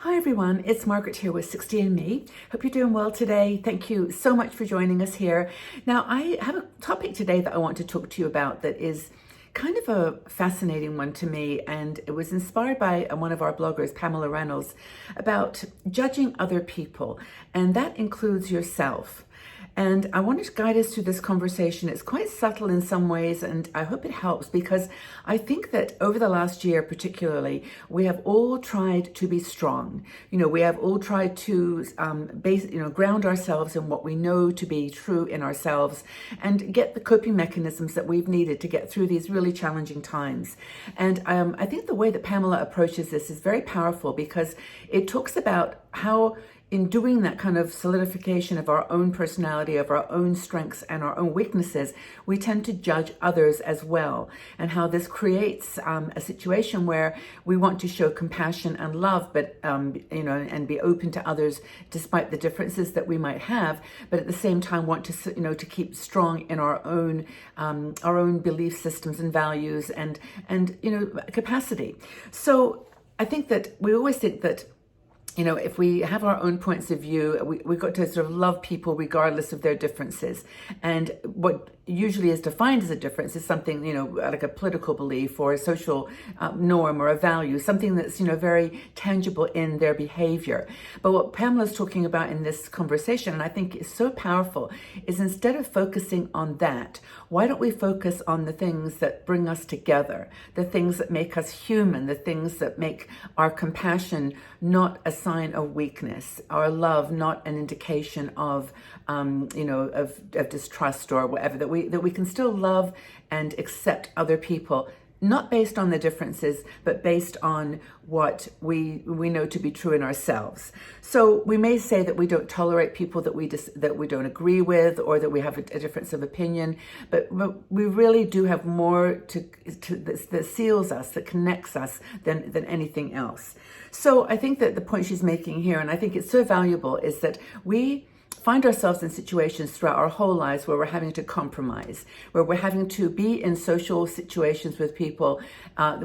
Hi everyone, it's Margaret here with 60 and Me. Hope you're doing well today. Thank you so much for joining us here. Now, I have a topic today that I want to talk to you about that is kind of a fascinating one to me, and it was inspired by one of our bloggers, Pamela Reynolds, about judging other people, and that includes yourself. And I wanted to guide us through this conversation. It's quite subtle in some ways, and I hope it helps because I think that over the last year particularly, we have all tried to be strong. We have all tried to ground ourselves in what we know to be true in ourselves and get the coping mechanisms that we've needed to get through these really challenging times. And I think the way that Pamela approaches this is very powerful because it talks about how in doing that kind of solidification of our own personality, of our own strengths and our own weaknesses, we tend to judge others as well. And how this creates a situation where we want to show compassion and love, but, and be open to others despite the differences that we might have, but at the same time want to, to keep strong in our own belief systems and values and capacity. So I think that we always think that if we have our own points of view, we've got to sort of love people regardless of their differences. And what usually is defined as a difference is something, like a political belief or a social norm or a value, something that's, very tangible in their behavior. But what Pamela's talking about in this conversation, and I think is so powerful, is instead of focusing on that, why don't we focus on the things that bring us together, the things that make us human, the things that make our compassion not a sign of weakness, our love not an indication of distrust or whatever, that we can still love and accept other people, not based on the differences, but based on what we know to be true in ourselves. So we may say that we don't tolerate people that we don't agree with, or that we have a difference of opinion, but we really do have more that seals us, that connects us than anything else. So I think that the point she's making here, and I think it's so valuable, is that we find ourselves in situations throughout our whole lives where we're having to compromise, where we're having to be in social situations with people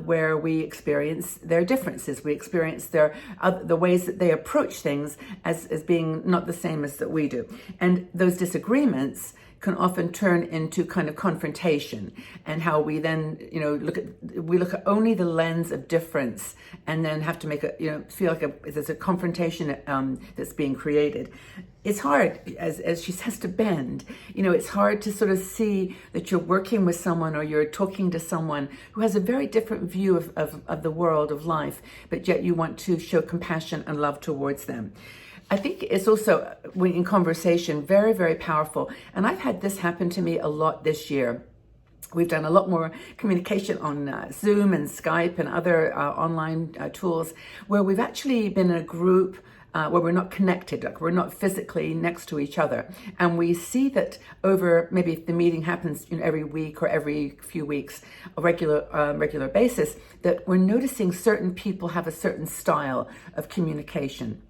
where we experience their differences, we experience the ways that they approach things as being not the same as that we do. And those disagreements can often turn into kind of confrontation, and how we then, look at only the lens of difference, and then have to make feel like there's a confrontation that's being created. It's hard, as she says, to bend. It's hard to sort of see that you're working with someone or you're talking to someone who has a very different view of the world, of life, but yet you want to show compassion and love towards them. I think it's also, when in conversation, very, very powerful. And I've had this happen to me a lot this year. We've done a lot more communication on Zoom and Skype and other online tools, where we've actually been in a group where we're not connected, like we're not physically next to each other. And we see that over, maybe if the meeting happens every week or every few weeks, a regular basis, that we're noticing certain people have a certain style of communication.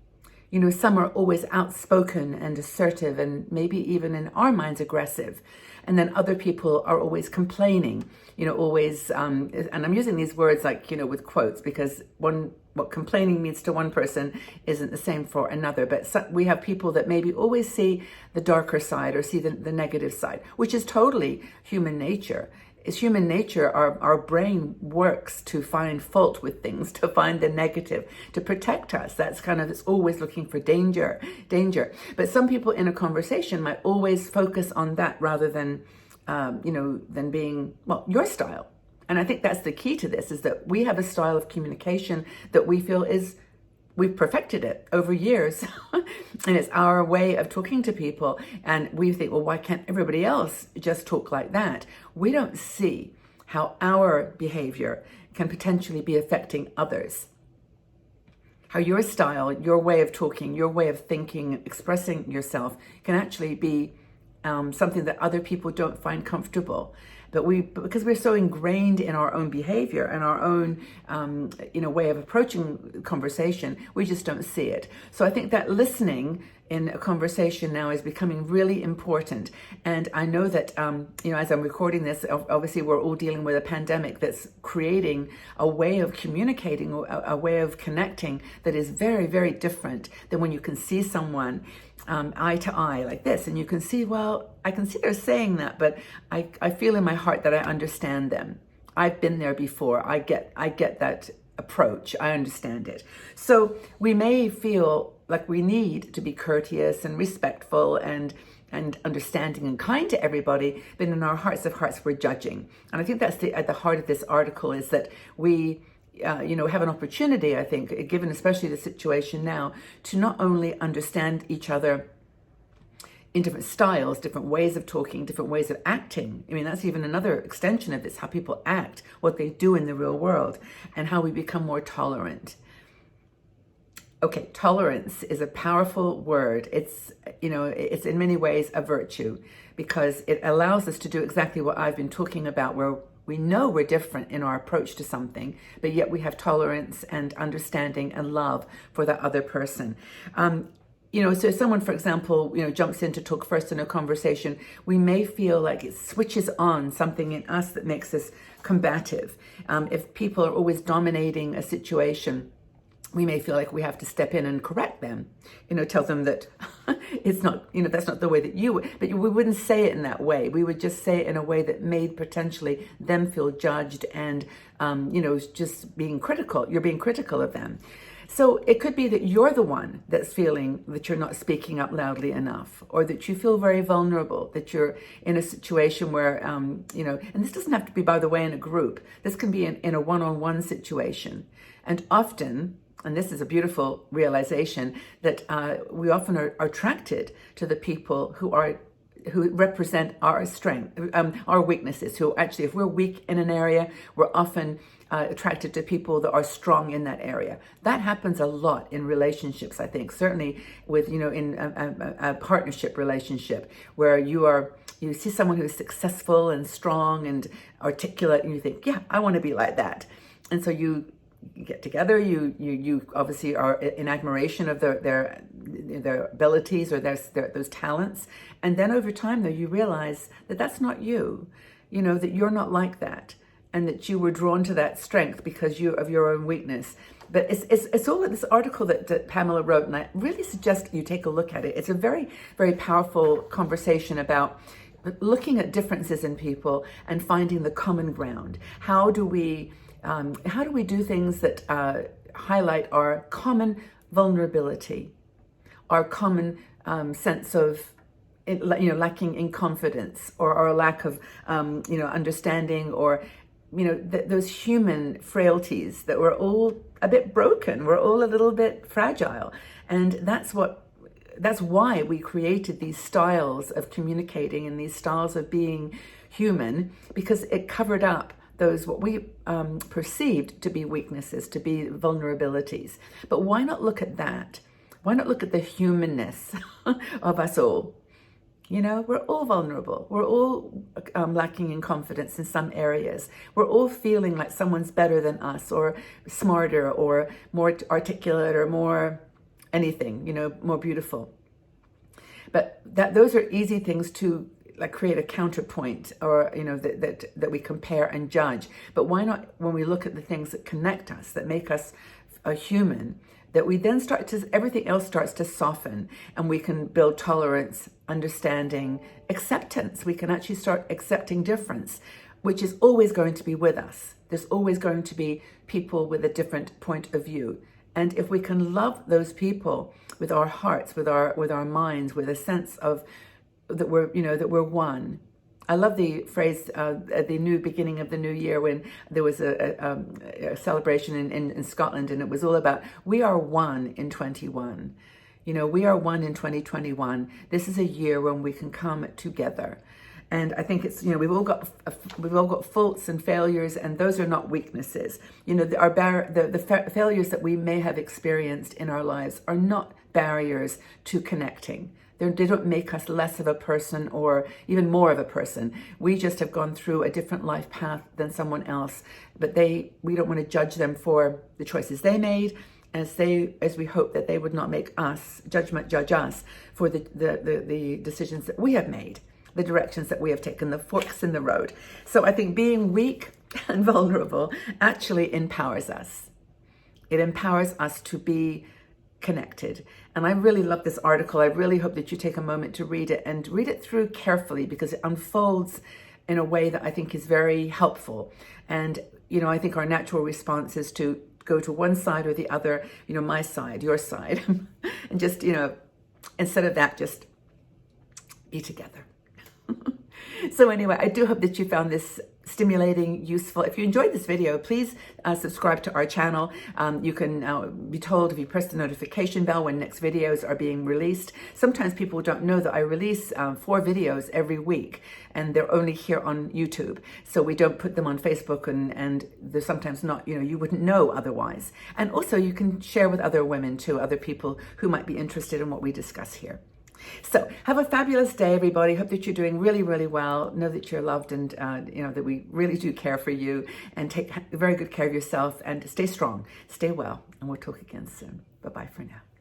Some are always outspoken and assertive, and maybe even in our minds aggressive. And then other people are always complaining, always, and I'm using these words like, with quotes, because what complaining means to one person isn't the same for another. But we have people that maybe always see the darker side or see the negative side, which is totally human nature. It's human nature. Our brain works to find fault with things, to find the negative, to protect us. It's always looking for danger. But some people in a conversation might always focus on that rather than being, your style. And I think that's the key to this, is that we have a style of communication that we feel we've perfected it over years. And it's our way of talking to people. And we think, well, why can't everybody else just talk like that? We don't see how our behavior can potentially be affecting others. How your style, your way of talking, your way of thinking, expressing yourself can actually be something that other people don't find comfortable. But because we're so ingrained in our own behavior and our own, way of approaching conversation, we just don't see it. So I think that listening in a conversation now is becoming really important. And I know that, as I'm recording this, obviously we're all dealing with a pandemic that's creating a way of communicating, a way of connecting that is very, very different than when you can see someone eye to eye like this. And you can see, well, I can see they're saying that, but I feel in my heart that I understand them. I've been there before. I get that approach. I understand it. So we may feel like we need to be courteous and respectful and understanding and kind to everybody, but in our hearts of hearts, we're judging. And I think that's at the heart of this article, is that we have an opportunity, I think, given especially the situation now, to not only understand each other in different styles, different ways of talking, different ways of acting. I mean, that's even another extension of this, how people act, what they do in the real world, and how we become more tolerant. Okay, tolerance is a powerful word. It's in many ways a virtue, because it allows us to do exactly what I've been talking about, where we know we're different in our approach to something, but yet we have tolerance and understanding and love for that other person. So if someone, for example, jumps in to talk first in a conversation, we may feel like it switches on something in us that makes us combative. If people are always dominating a situation, we may feel like we have to step in and correct them, tell them that it's not, that's not the way that you would, but we wouldn't say it in that way. We would just say it in a way that made potentially them feel judged and, just being critical. You're being critical of them. So it could be that you're the one that's feeling that you're not speaking up loudly enough, or that you feel very vulnerable, that you're in a situation where, and this doesn't have to be, by the way, in a group. This can be in a one-on-one situation. And often, and this is a beautiful realization, that we often are attracted to the people who represent our strength, our weaknesses, who actually, if we're weak in an area, we're often attracted to people that are strong in that area. That happens a lot in relationships, I think, certainly with, in a partnership relationship, where you see someone who's successful and strong and articulate, and you think, yeah, I want to be like that. And so you get together, you obviously are in admiration of their abilities or those talents. And then over time, though, you realize that that's not you, that you're not like that, and that you were drawn to that strength because of your own weakness. But it's all in this article that Pamela wrote, and I really suggest you take a look at it. It's a very, very powerful conversation about looking at differences in people and finding the common ground. How do we do things that highlight our common vulnerability, our common sense of lacking in confidence, or our lack of understanding, or those human frailties that we're all a bit broken, we're all a little bit fragile. And that's why we created these styles of communicating and these styles of being human, because it covered up those what we perceived to be weaknesses, to be vulnerabilities. But why not look at that? Why not look at the humanness of us all? We're all vulnerable. We're all lacking in confidence in some areas. We're all feeling like someone's better than us, or smarter, or more articulate, or more anything, more beautiful. But those are easy things to create a counterpoint, or that we compare and judge. But why not, when we look at the things that connect us, that make us a human, that we then everything else starts to soften, and we can build tolerance, understanding, acceptance. We can actually start accepting difference, which is always going to be with us. There's always going to be people with a different point of view. And if we can love those people with our hearts, with our minds, with a sense of that we're one. I love the phrase at the new beginning of the new year, when there was a celebration in Scotland, and it was all about, we are one in 21. We are one in 2021. This is a year when we can come together. And I think it's, we've all got faults and failures, and those are not weaknesses. The failures that we may have experienced in our lives are not barriers to connecting. They don't make us less of a person or even more of a person. We just have gone through a different life path than someone else. But we don't want to judge them for the choices they made. as we hope that they would not make us judge us for the decisions that we have made, the directions that we have taken, the forks in the road. So I think being weak and vulnerable actually empowers us. It empowers us to be connected. And I really love this article. I really hope that you take a moment to read it, and read it through carefully, because it unfolds in a way that I think is very helpful. And, I think our natural response is to go to one side or the other, my side, your side, and just, instead of that, just be together. So anyway, I do hope that you found this stimulating, useful. If you enjoyed this video, please subscribe to our channel. You can be told if you press the notification bell when next videos are being released. Sometimes people don't know that I release 4 videos every week, and they're only here on YouTube. So we don't put them on Facebook, and they're sometimes not, you wouldn't know otherwise. And also you can share with other women too, other people who might be interested in what we discuss here. So have a fabulous day, everybody. Hope that you're doing really, really well. Know that you're loved, and that we really do care for you, and take very good care of yourself, and stay strong, stay well, and we'll talk again soon. Bye-bye for now.